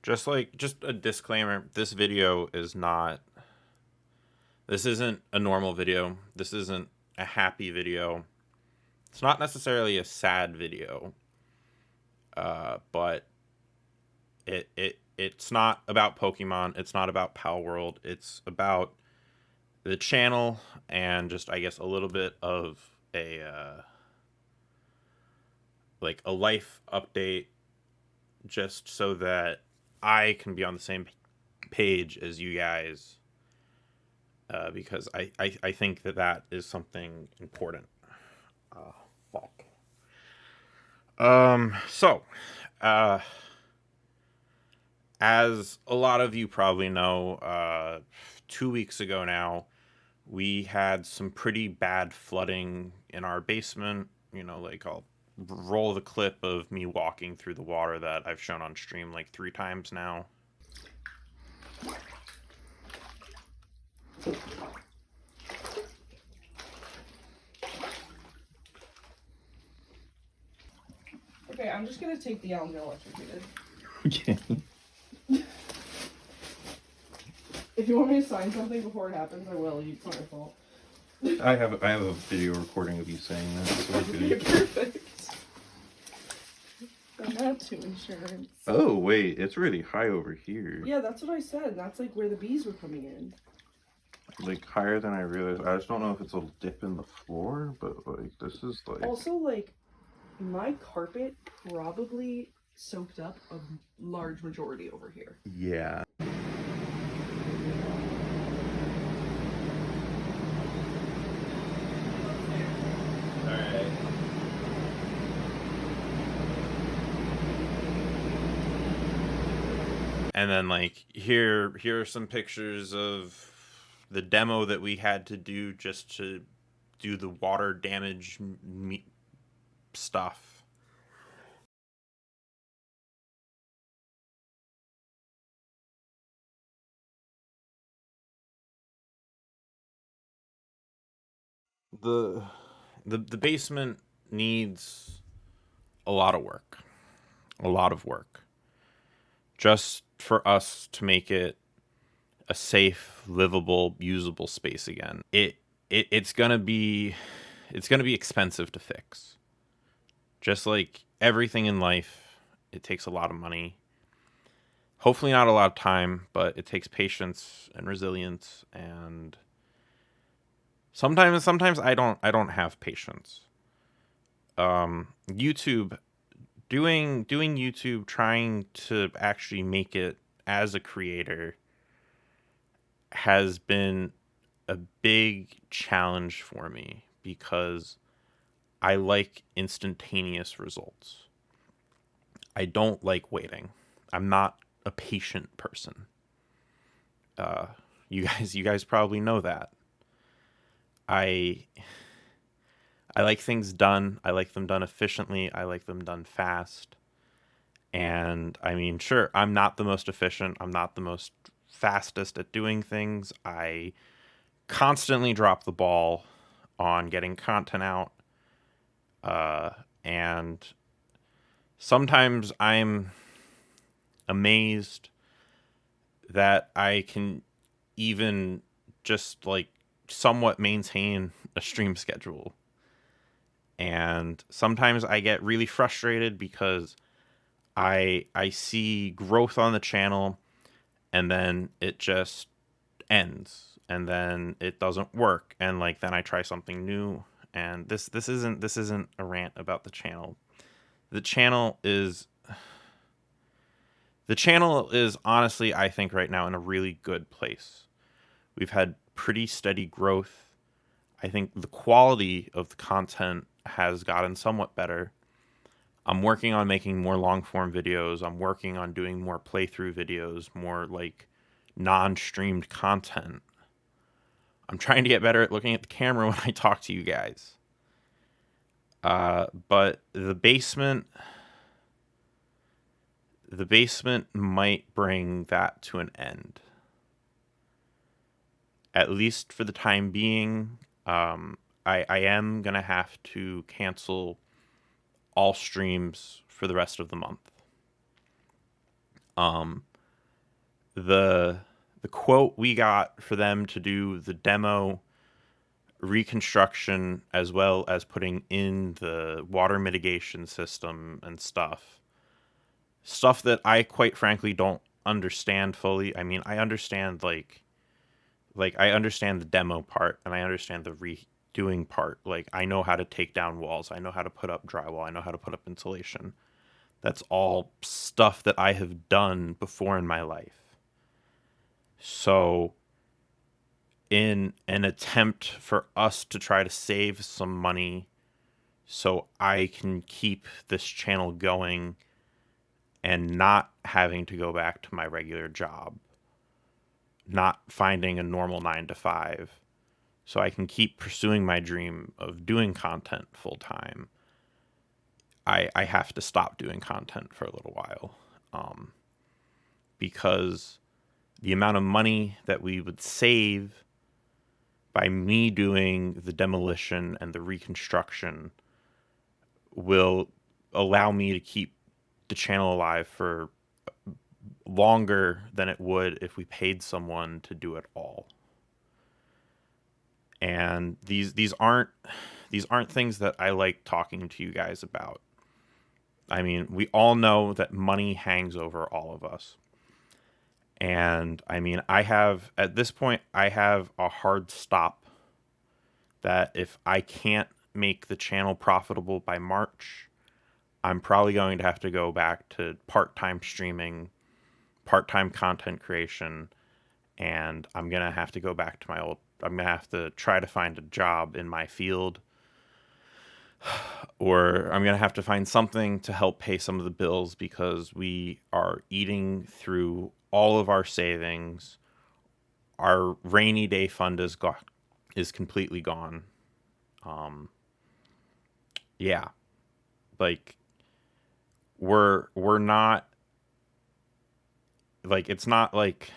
Just a disclaimer, this video is not, this isn't a normal video. This isn't a happy video. It's not necessarily a sad video. But it's not about Pokemon. It's not about Pal World. It's about the channel and just, I guess, a little bit of a like a life update, just so that I can be on the same page as you guys, because I think that is something important. Fuck. So, uh, as a lot of you probably know, 2 weeks ago now, we had some pretty bad flooding in our basement. You know, like, I'll roll the clip of me walking through the water that I've shown on stream like 3 times now. Okay, I'm just gonna take the out and get electrocuted. Okay. If you want me to sign something before it happens, I will. It's not your fault. I have a video recording of you saying that. So Okay, perfect. I'm not to insurance. Oh wait, it's really high over here. Yeah, that's what I said. That's like where the bees were coming in. Like higher than I realized. I just don't know if it's a dip in the floor, but like this is like. Also, like, my carpet probably soaked up a large majority over here. Yeah. Alright. And then, like, here are some pictures of the demo that we had to do just to do the water damage stuff. The basement needs a lot of work. A lot of work. Just for us to make it a safe, livable, usable space again. It's gonna be expensive to fix. Just like everything in life, it takes a lot of money. Hopefully not a lot of time, but it takes patience and resilience, and sometimes I don't have patience. YouTube, doing YouTube, trying to actually make it as a creator has been a big challenge for me because I like instantaneous results. I don't like waiting. I'm not a patient person. You guys probably know that. I like things done. I like them done efficiently. I like them done fast. And I mean, sure, I'm not the most efficient. I'm not the most fastest at doing things. I constantly drop the ball on getting content out. And sometimes I'm amazed that I can even just like somewhat maintain a stream schedule. And sometimes I get really frustrated because I see growth on the channel and then it just ends and then it doesn't work, and like then I try something new, and this isn't a rant about the channel. The channel is honestly, I think right now in a really good place. We've had pretty steady growth. I think the quality of the content has gotten somewhat better. I'm working on making more long form videos. I'm working on doing more playthrough videos, more like non-streamed content. I'm trying to get better at looking at the camera when I talk to you guys. But the basement might bring that to an end. At least for the time being. I am going to have to cancel all streams for the rest of the month. the the quote we got for them to do the demo reconstruction as well as putting in the water mitigation system and stuff that I quite frankly don't understand fully. I mean, I understand I understand the demo part and I understand the redoing part. Like I know how to take down walls, I know how to put up drywall, I know how to put up insulation. That's all stuff that I have done before in my life. So, in an attempt for us to try to save some money so I can keep this channel going and not having to go back to my regular job, not finding a normal 9 to 5, so I can keep pursuing my dream of doing content full time, I have to stop doing content for a little while. Because the amount of money that we would save by me doing the demolition and the reconstruction will allow me to keep the channel alive for longer than it would if we paid someone to do it all. And these aren't things that I like talking to you guys about. I mean, we all know that money hangs over all of us. And I mean, at this point, I have a hard stop that if I can't make the channel profitable by March, I'm probably going to have to go back to part time streaming, part time content creation, and I'm going to have to go back to I'm going to have to try to find a job in my field, or I'm going to have to find something to help pay some of the bills because we are eating through all of our savings. Our rainy day fund is completely gone. Um, yeah, like we're not like it's not like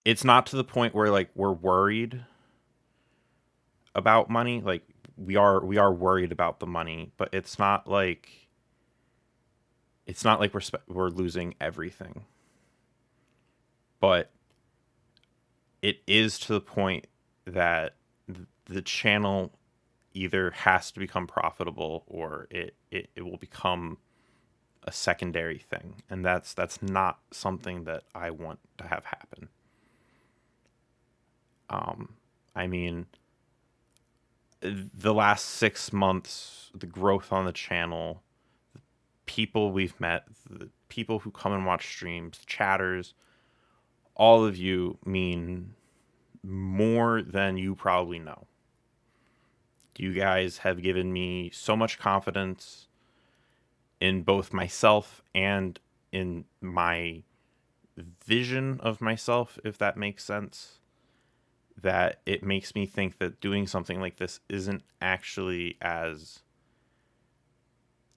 it's not to the point where like we're worried about money. Like we are worried about the money, but it's not like we're losing everything. But it is to the point that the channel either has to become profitable or it will become a secondary thing, and that's not something that I want to have happen. I mean, the last 6 months, the growth on the channel, people we've met, the people who come and watch streams, chatters, all of you mean more than you probably know. You guys have given me so much confidence in both myself and in my vision of myself, if that makes sense, that it makes me think that doing something like this isn't actually as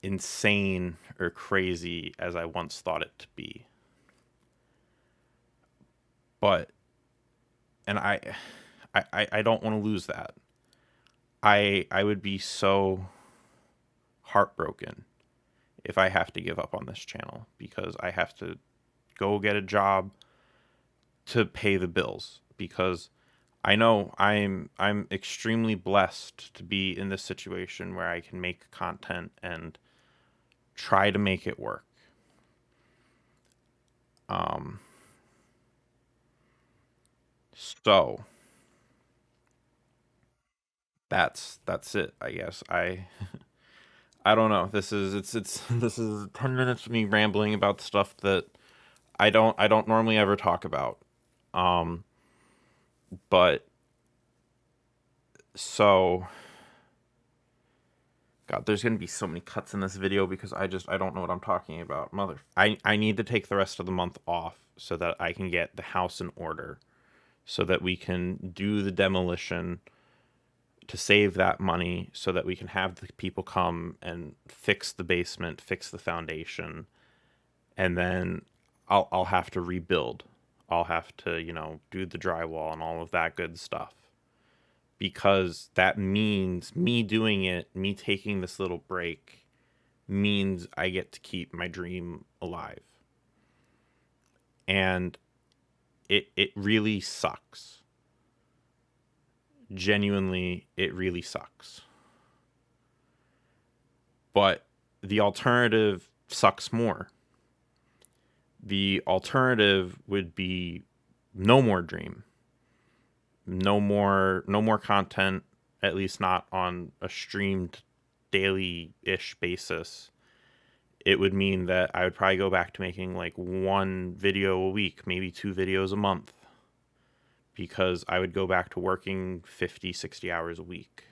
insane or crazy as I once thought it to be. But and I don't want to lose that. I would be so heartbroken if I have to give up on this channel because I have to go get a job to pay the bills, because I know I'm extremely blessed to be in this situation where I can make content and try to make it work. Um so that's it, I guess. I don't know. It's this is 10 minutes of me rambling about stuff that I don't normally ever talk about. Um but so God, there's gonna be so many cuts in this video because I don't know what I'm talking about. I need to take the rest of the month off so that I can get the house in order, so that we can do the demolition to save that money, so that we can have the people come and fix the basement, fix the foundation, and then I'll have to rebuild. I'll have to, do the drywall and all of that good stuff, because that means me doing it, me taking this little break means I get to keep my dream alive. And it really sucks. Genuinely, it really sucks. But the alternative sucks more. The alternative would be no more dream. No more content, at least not on a streamed daily-ish basis. It would mean that I would probably go back to making like one video a week, maybe 2 videos a month, because I would go back to working 50, 60 hours a week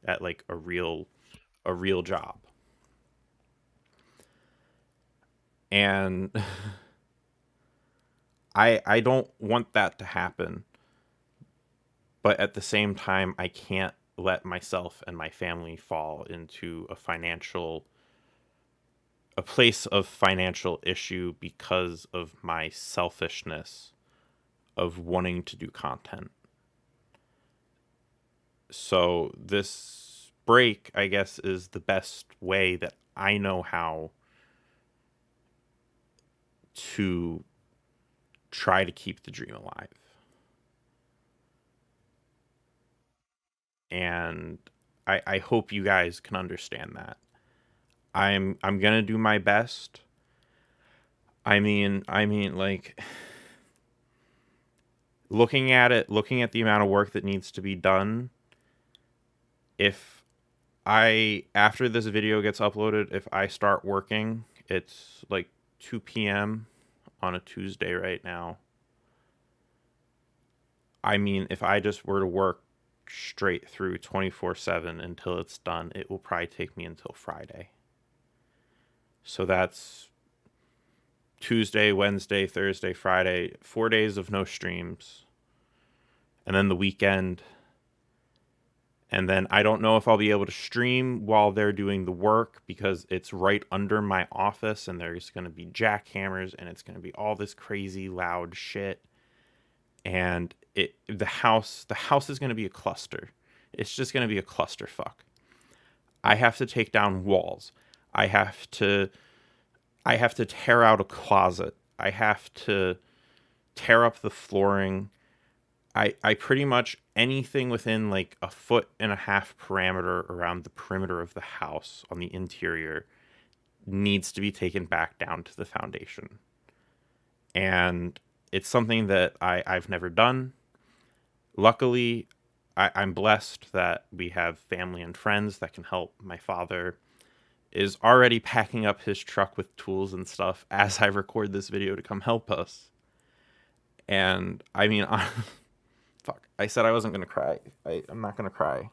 at like a real job. And I don't want that to happen, but at the same time I can't let myself and my family fall into a place of financial issue because of my selfishness of wanting to do content. So this break, I guess, is the best way that I know how to try to keep the dream alive. And I hope you guys can understand that. I'm gonna do my best. I mean like looking at the amount of work that needs to be done, if I after this video gets uploaded, if I start working, it's like 2 p.m. on a Tuesday right now. I mean, if I just were to work straight through 24/7 until it's done, it will probably take me until Friday. So that's Tuesday, Wednesday, Thursday, Friday, 4 days of no streams. And then the weekend. And then I don't know if I'll be able to stream while they're doing the work because it's right under my office and there's going to be jackhammers and it's going to be all this crazy loud shit. And the house is going to be a cluster. It's just going to be a clusterfuck. I have to take down walls. I have to I have to tear out a closet. I have to tear up the flooring. I pretty much anything within like a foot and a half parameter around the perimeter of the house on the interior needs to be taken back down to the foundation. And it's something that I've never done. Luckily, I'm blessed that we have family and friends that can help. My father is already packing up his truck with tools and stuff as I record this video to come help us. And I mean, fuck, I said I wasn't gonna cry. I'm not gonna cry.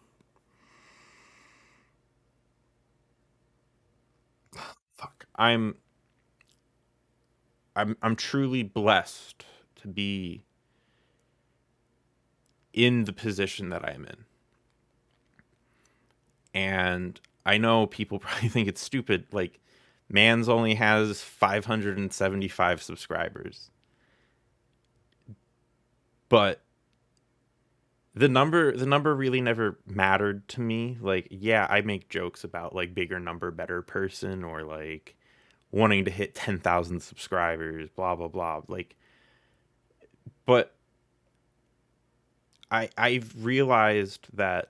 Fuck. I'm truly blessed to be in the position that I'm in. And I know people probably think it's stupid. Like, Mans only has 575 subscribers. But the number really never mattered to me. Like, yeah, I make jokes about like bigger number better person or like wanting to hit 10,000 subscribers, blah blah blah. Like, but I've realized that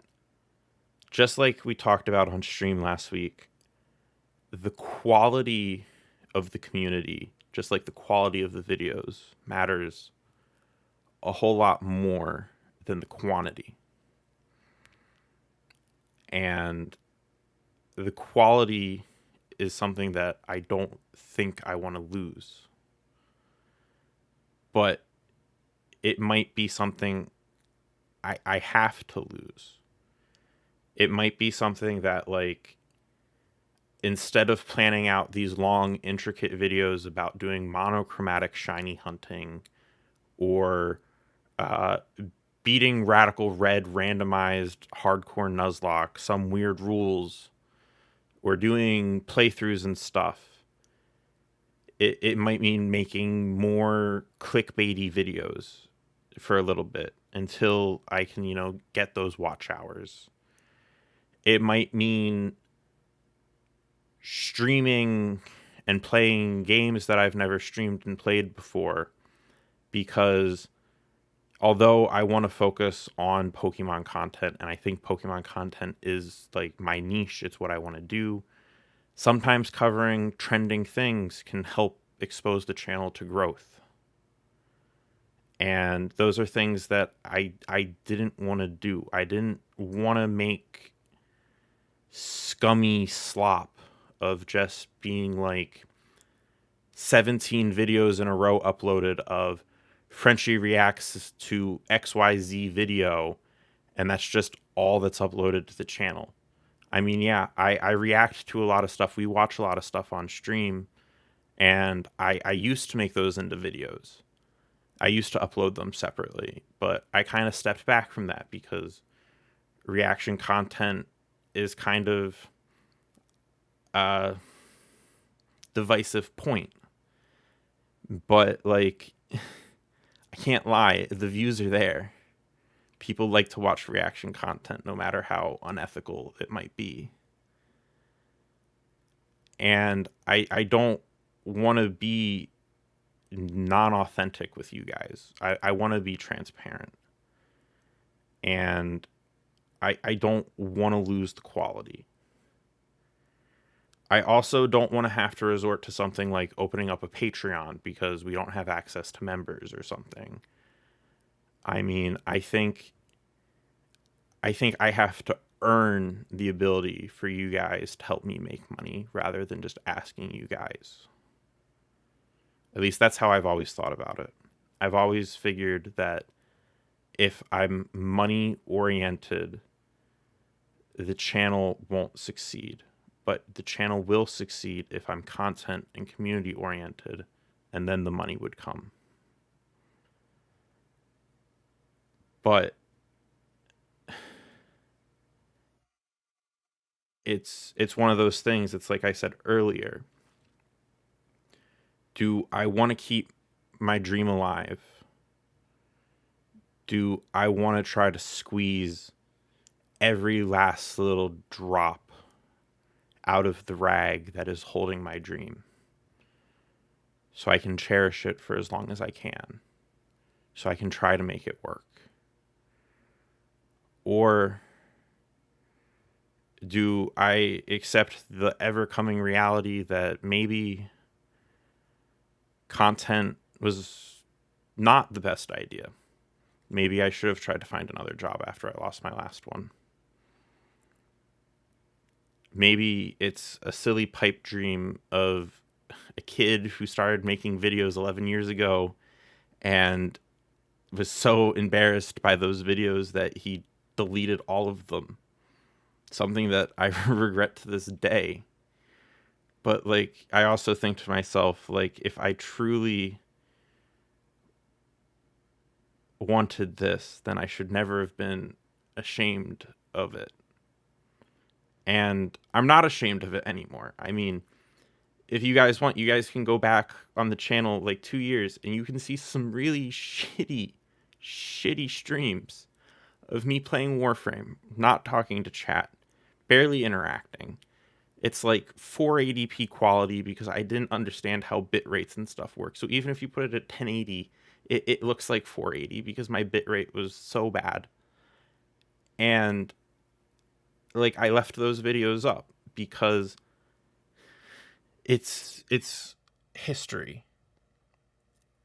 just like we talked about on stream last week, the quality of the community, just like the quality of the videos, matters a whole lot more than the quantity. And the quality is something that I don't think I want to lose. But it might be something I have to lose. It might be something that, like, instead of planning out these long, intricate videos about doing monochromatic shiny hunting or uh, beating radical red randomized hardcore Nuzlocke, some weird rules, or doing playthroughs and stuff, it might mean making more clickbaity videos for a little bit until I can, get those watch hours. It might mean streaming and playing games that I've never streamed and played before, because although I want to focus on Pokemon content, and I think Pokemon content is like my niche, it's what I want to do, sometimes covering trending things can help expose the channel to growth. And those are things that I didn't want to do. I didn't want to make scummy slop of just being like 17 videos in a row uploaded of Frenchie reacts to XYZ video, and that's just all that's uploaded to the channel. I mean, yeah, I react to a lot of stuff. We watch a lot of stuff on stream, and I used to make those into videos. I used to upload them separately, but I kind of stepped back from that because reaction content is kind of a divisive point. But, like, I can't lie, the views are there. People like to watch reaction content no matter how unethical it might be. And I don't want to be non-authentic with you guys. I want to be transparent. And I don't want to lose the quality. I also don't want to have to resort to something like opening up a Patreon because we don't have access to members or something. I mean, I think I have to earn the ability for you guys to help me make money rather than just asking you guys. At least that's how I've always thought about it. I've always figured that if I'm money oriented, the channel won't succeed. But the channel will succeed if I'm content and community oriented, and then the money would come. But it's one of those things. It's like I said earlier. Do I want to keep my dream alive? Do I want to try to squeeze every last little drop out of the rag that is holding my dream so I can cherish it for as long as I can, so I can try to make it work? Or do I accept the ever coming reality that maybe content was not the best idea? Maybe I should have tried to find another job after I lost my last one. Maybe it's a silly pipe dream of a kid who started making videos 11 years ago and was so embarrassed by those videos that he deleted all of them. Something that I regret to this day. But, like, I also think to myself, like, if I truly wanted this, then I should never have been ashamed of it. And I'm not ashamed of it anymore. I mean, if you guys want, you guys can go back on the channel like 2 years and you can see some really shitty streams of me playing Warframe, not talking to chat, barely interacting. It's like 480p quality because I didn't understand how bit rates and stuff work. So even if you put it at 1080, it looks like 480 because my bit rate was so bad. And like I left those videos up because it's history.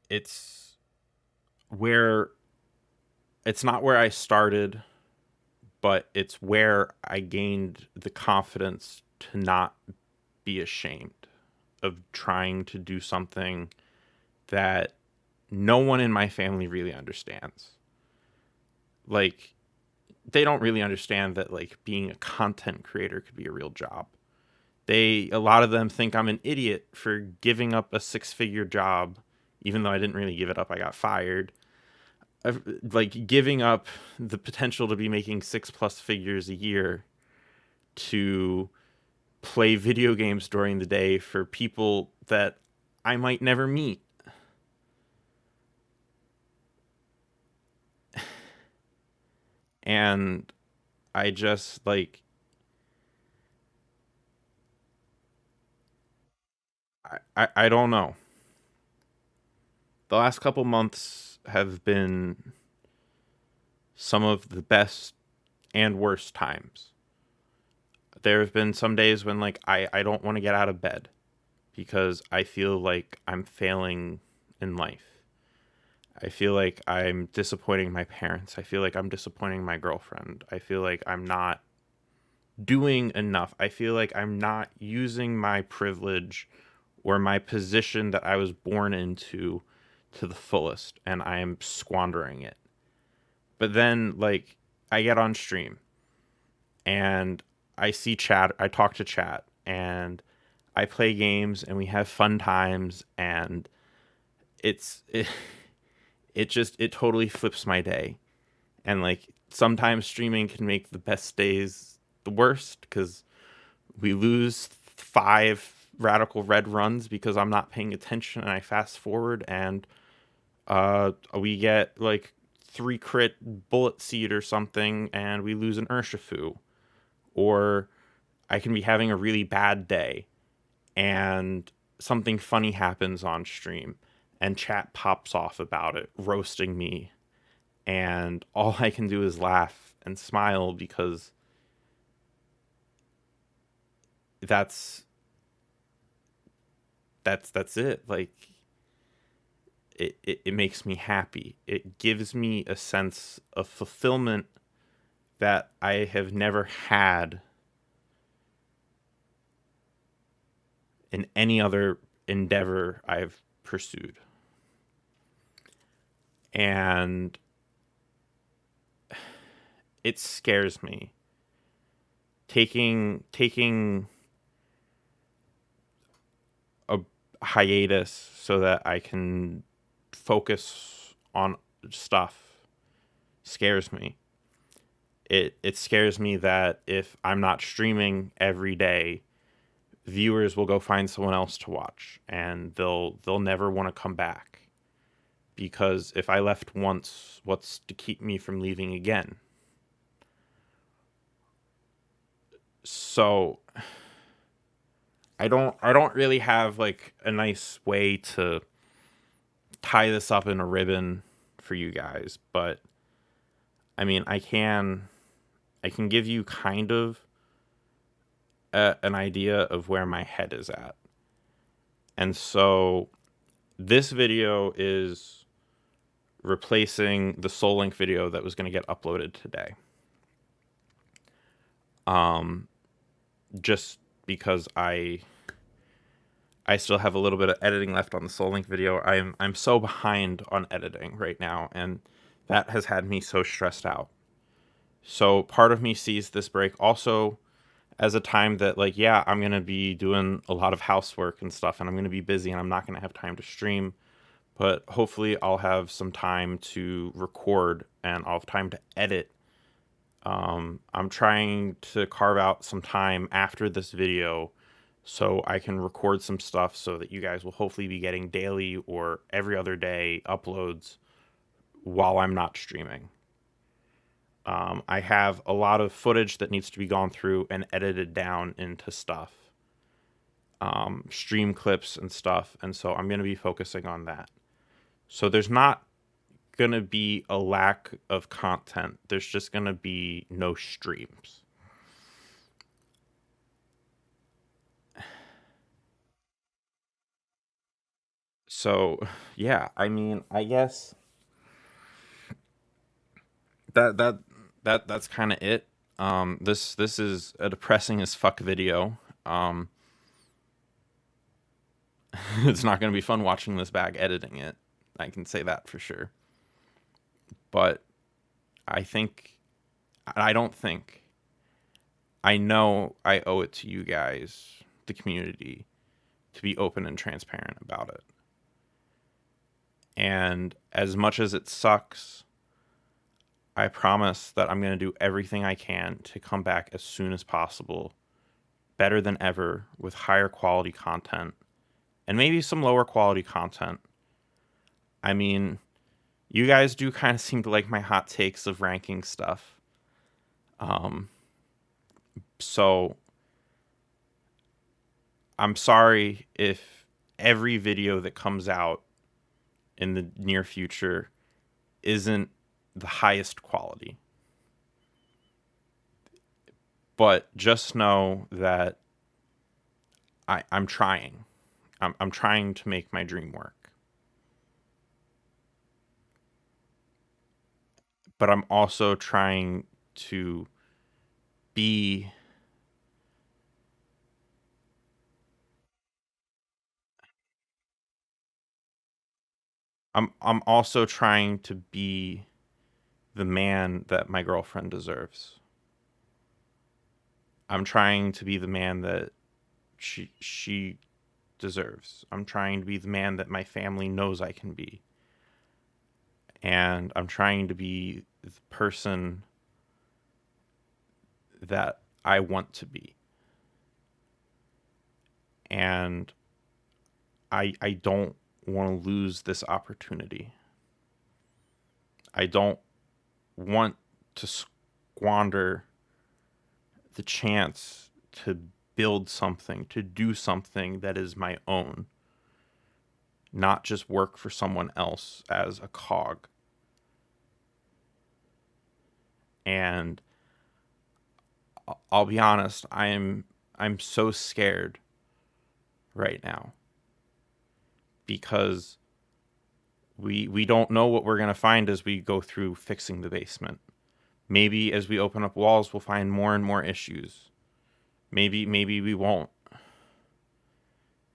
It's where it's not where I started, but it's where I gained the confidence to not be ashamed of trying to do something that no one in my family really understands. Like, they don't really understand that, like, being a content creator could be a real job. A lot of them think I'm an idiot for giving up a 6-figure job, even though I didn't really give it up. I got fired. Like, giving up the potential to be making 6+ figures a year to play video games during the day for people that I might never meet. And I just, like, I don't know. The last couple months have been some of the best and worst times. There have been some days when like I don't want to get out of bed because I feel like I'm failing in life. I feel like I'm disappointing my parents. I feel like I'm disappointing my girlfriend. I feel like I'm not doing enough. I feel like I'm not using my privilege or my position that I was born into to the fullest, and I am squandering it. But then, like, I get on stream and I see chat, I talk to chat, and I play games and we have fun times, and it's it totally flips my day. And like sometimes streaming can make the best days the worst because we lose 5 radical red runs because I'm not paying attention and I fast forward and we get like 3 crit bullet seed or something and we lose an Urshifu. Or I can be having a really bad day and something funny happens on stream and chat pops off about it, roasting me. And all I can do is laugh and smile because that's that's it. Like it makes me happy. It gives me a sense of fulfillment that I have never had in any other endeavor I've pursued. And it scares me. Taking a hiatus so that I can focus on stuff scares me. It scares me that if I'm not streaming every day, viewers will go find someone else to watch and they'll never want to come back. Because if I left once, what's to keep me from leaving again? So I don't really have like a nice way to tie this up in a ribbon for you guys, but I mean, I can give you kind of an idea of where my head is at. And so this video is replacing the Soul Link video that was going to get uploaded today. Just because I still have a little bit of editing left on the Soul Link video. I'm so behind on editing right now, and that has had me so stressed out. So part of me sees this break also as a time that like, yeah, I'm going to be doing a lot of housework and stuff and I'm going to be busy and I'm not going to have time to stream, but hopefully I'll have some time to record and I'll have time to edit. I'm trying to carve out some time after this video so I can record some stuff so that you guys will hopefully be getting daily or every other day uploads while I'm not streaming. I have a lot of footage that needs to be gone through and edited down into stuff, stream clips and stuff, and so I'm going to be focusing on that. So there's not going to be a lack of content. There's just going to be no streams. So, yeah, I mean, I guess that that that's kind of it. This is a depressing as fuck video. It's not going to be fun watching this bag editing it. I can say that for sure. But I think I don't think I know I owe it to you guys, the community, to be open and transparent about it. And as much as it sucks, I promise that I'm going to do everything I can to come back as soon as possible, better than ever, with higher quality content and maybe some lower quality content. I mean, you guys do kind of seem to like my hot takes of ranking stuff. So I'm sorry if every video that comes out in the near future isn't the highest quality. But just know that I'm trying. I'm trying to make my dream work. But I'm also trying to be I'm also trying to be the man that my girlfriend deserves. I'm trying to be the man that she deserves. I'm trying to be the man that my family knows I can be. And I'm trying to be the person that I want to be. And I don't want to lose this opportunity. I don't want to squander the chance to build something, to do something that is my own, not just work for someone else as a cog. And I'll be honest, I'm so scared right now because we don't know what we're going to find as we go through fixing the basement. Maybe as we open up walls we'll find more and more issues. Maybe we won't.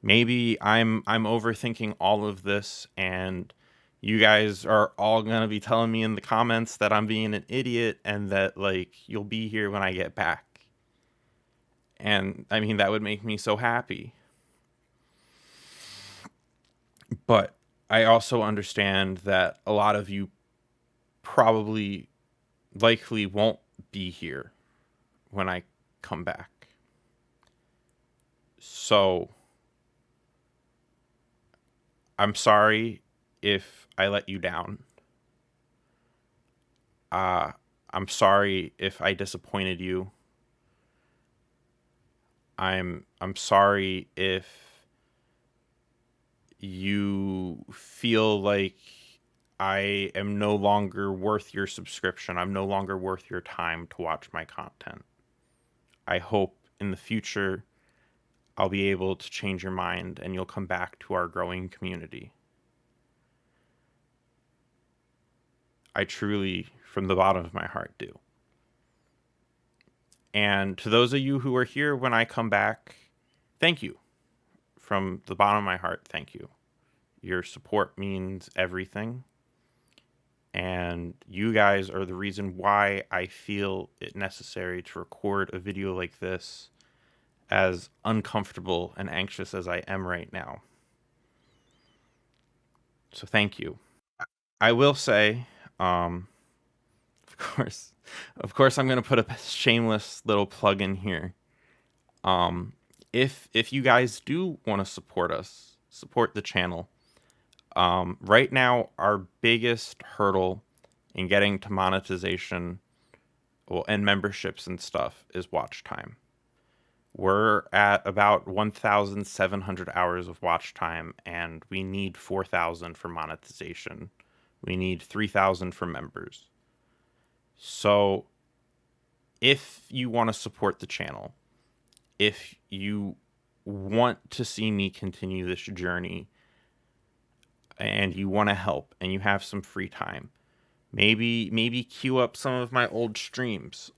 Maybe I'm overthinking all of this and you guys are all going to be telling me in the comments that I'm being an idiot and that like you'll be here when I get back. And I mean that would make me so happy. But I also understand that a lot of you probably likely won't be here when I come back. So I'm sorry if I let you down. Uh, I'm sorry if I disappointed you. I'm sorry if you feel like I am no longer worth your subscription. I'm no longer worth your time to watch my content. I hope in the future I'll be able to change your mind and you'll come back to our growing community. I truly, from the bottom of my heart, do. And to those of you who are here when I come back, thank you. From the bottom of my heart, thank you. Your support means everything. And you guys are the reason why I feel it necessary to record a video like this, as uncomfortable and anxious as I am right now. So thank you. I will say, of course, I'm gonna put a shameless little plug in here. Um, if you guys do want to support us, support the channel. Right now, our biggest hurdle in getting to monetization, well, and memberships and stuff is watch time. We're at about 1,700 hours of watch time, and we need 4,000 for monetization. We need 3,000 for members. So, if you want to support the channel, if you want to see me continue this journey, and you want to help, and you have some free time, maybe queue up some of my old streams.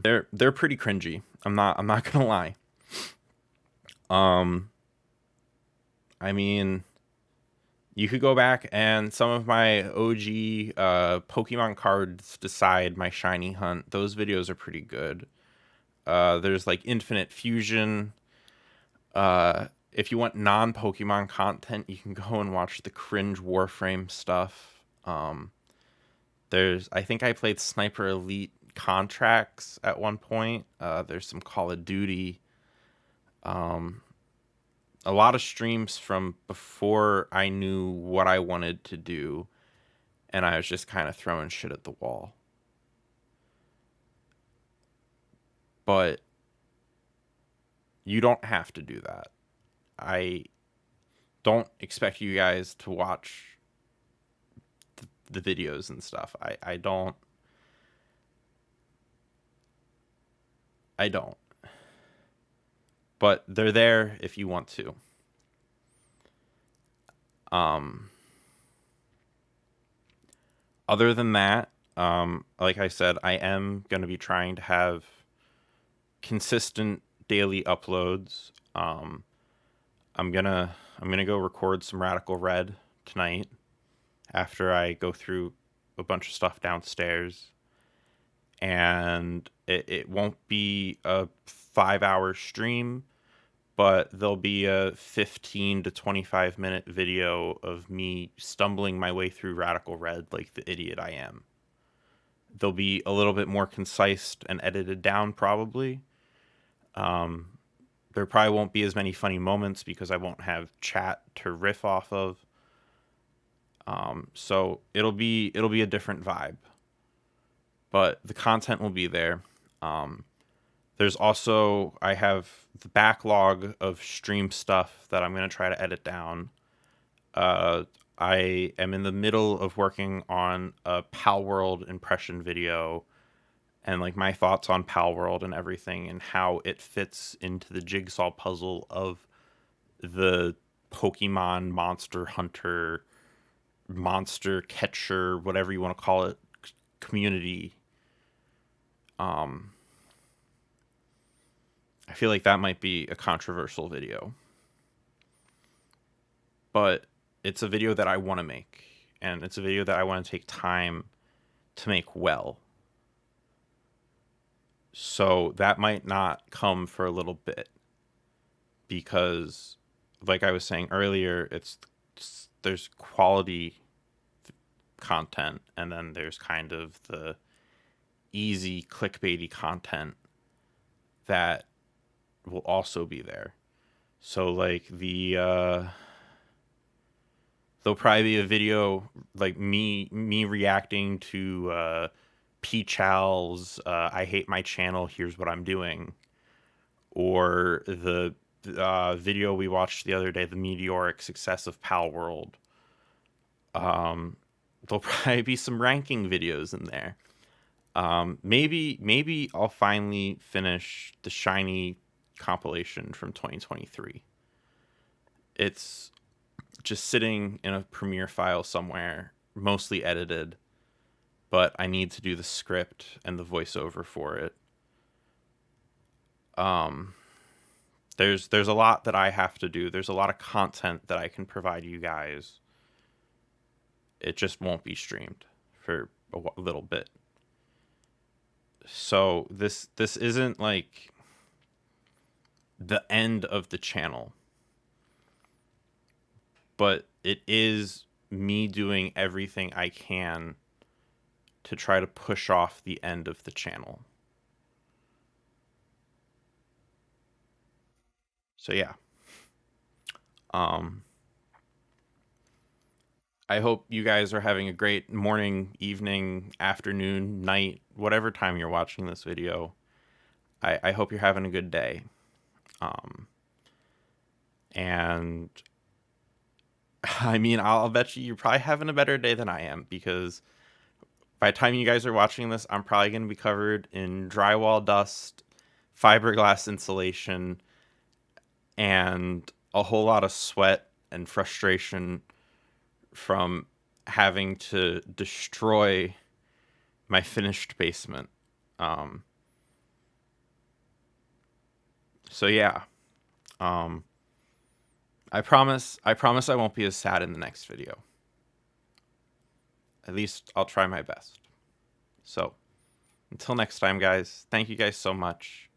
They're pretty cringy. I'm not gonna lie. Um, I mean, you could go back and some of my OG Pokemon cards decide my shiny hunt. Those videos are pretty good. There's like Infinite Fusion. If you want non-Pokemon content, you can go and watch the cringe Warframe stuff. I think I played Sniper Elite Contracts at one point. There's some Call of Duty. A lot of streams from before I knew what I wanted to do, and I was just kind of throwing shit at the wall. But you don't have to do that. I don't expect you guys to watch the videos and stuff. I don't. But they're there if you want to. Um, Other than that, like I said, I am going to be trying to have consistent daily uploads. I'm gonna go record some Radical Red tonight after I go through a bunch of stuff downstairs, and it won't be a 5 hour stream, but there'll be a 15 to 25 minute video of me stumbling my way through Radical Red like the idiot I am. They'll be a little bit more concise and edited down, probably. Um, there probably won't be as many funny moments because I won't have chat to riff off of. So it'll be a different vibe, but the content will be there. Um, there's also I have the backlog of stream stuff that I'm gonna try to edit down. Uh, I am in the middle of working on a Pal World impression video and like my thoughts on Pal World and everything and how it fits into the jigsaw puzzle of the Pokemon Monster Hunter, Monster Catcher, whatever you want to call it, community. Um, I feel like that might be a controversial video, but it's a video that I want to make, and it's a video that I want to take time to make well. So that might not come for a little bit because, like I was saying earlier, there's quality content, and then there's kind of the easy clickbaity content that will also be there. So like there'll probably be a video like me reacting to P Chal's I hate my channel, here's what I'm doing, or the video we watched the other day, the meteoric success of Pal World. There'll probably be some ranking videos in there. Maybe I'll finally finish the Shiny compilation from 2023. It's just sitting in a Premiere file somewhere, mostly edited, but I need to do the script and the voiceover for it. Um, there's a lot that I have to do. There's a lot of content that I can provide you guys. It just won't be streamed for a little bit. So this isn't like the end of the channel, but it is me doing everything I can to try to push off the end of the channel. So yeah. Um I hope you guys are having a great morning, evening, afternoon, night, whatever time you're watching this video. I hope you're having a good day. Um and I mean, I'll bet you're probably having a better day than I am because by the time you guys are watching this, I'm probably going to be covered in drywall dust, fiberglass insulation, and a whole lot of sweat and frustration from having to destroy my finished basement. Um, so yeah, um, I promise I won't be as sad in the next video. At least I'll try my best. So until next time, guys, thank you guys so much.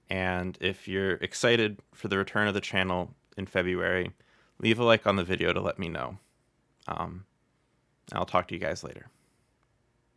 And if you're excited for the return of the channel in February, leave a like on the video to let me know. I'll talk to you guys later.